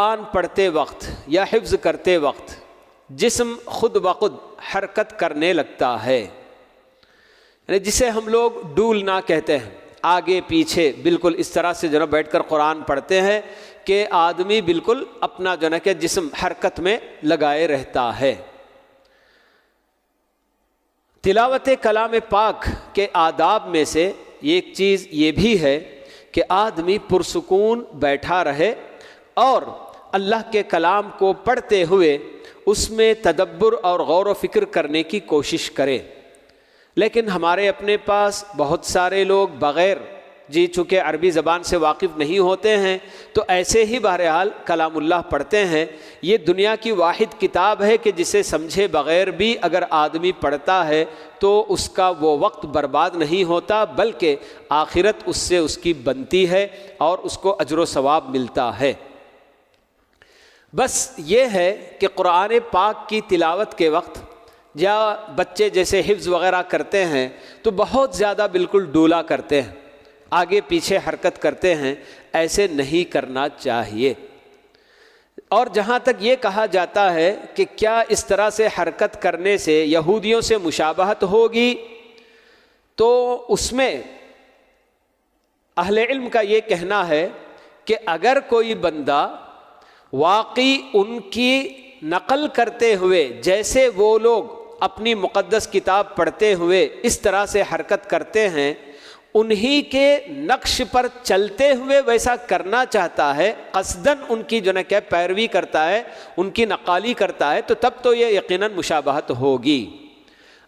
قرآن پڑھتے وقت یا حفظ کرتے وقت جسم خود بخود حرکت کرنے لگتا ہے، یعنی جسے ہم لوگ ڈولنا کہتے ہیں، آگے پیچھے بالکل اس طرح سے جو ہے بیٹھ کر قرآن پڑھتے ہیں کہ آدمی بالکل اپنا جو ہے کہ جسم حرکت میں لگائے رہتا ہے۔ تلاوت کلام پاک کے آداب میں سے ایک چیز یہ بھی ہے کہ آدمی پرسکون بیٹھا رہے اور اللہ کے کلام کو پڑھتے ہوئے اس میں تدبر اور غور و فکر کرنے کی کوشش کرے۔ لیکن ہمارے اپنے پاس بہت سارے لوگ بغیر چونکہ عربی زبان سے واقف نہیں ہوتے ہیں تو ایسے ہی بہرحال کلام اللہ پڑھتے ہیں۔ یہ دنیا کی واحد کتاب ہے کہ جسے سمجھے بغیر بھی اگر آدمی پڑھتا ہے تو اس کا وہ وقت برباد نہیں ہوتا، بلکہ آخرت اس سے اس کی بنتی ہے اور اس کو اجر و ثواب ملتا ہے۔ بس یہ ہے کہ قرآن پاک کی تلاوت کے وقت یا بچے جیسے حفظ وغیرہ کرتے ہیں تو بہت زیادہ بالکل ڈولا کرتے ہیں، آگے پیچھے حرکت کرتے ہیں، ایسے نہیں کرنا چاہیے۔ اور جہاں تک یہ کہا جاتا ہے کہ کیا اس طرح سے حرکت کرنے سے یہودیوں سے مشابہت ہوگی، تو اس میں اہل علم کا یہ کہنا ہے کہ اگر کوئی بندہ واقعی ان کی نقل کرتے ہوئے جیسے وہ لوگ اپنی مقدس کتاب پڑھتے ہوئے اس طرح سے حرکت کرتے ہیں، انہی کے نقش پر چلتے ہوئے ویسا کرنا چاہتا ہے، قصداً ان کی جو ہے پیروی کرتا ہے، ان کی نقالی کرتا ہے، تو تب تو یہ یقیناً مشابہت ہوگی۔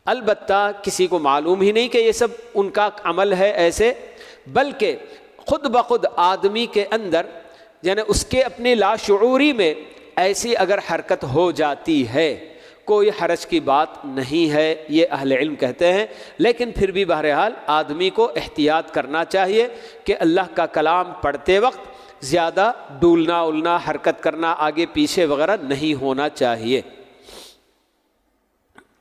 البتہ کسی کو معلوم ہی نہیں کہ یہ سب ان کا عمل ہے ایسے، بلکہ خود بخود آدمی کے اندر یعنی اس کے اپنے لاشعوری میں ایسی اگر حرکت ہو جاتی ہے کوئی حرج کی بات نہیں ہے، یہ اہل علم کہتے ہیں۔ لیکن پھر بھی بہرحال آدمی کو احتیاط کرنا چاہیے کہ اللہ کا کلام پڑھتے وقت زیادہ ڈولنا اولنا حرکت کرنا آگے پیچھے وغیرہ نہیں ہونا چاہیے۔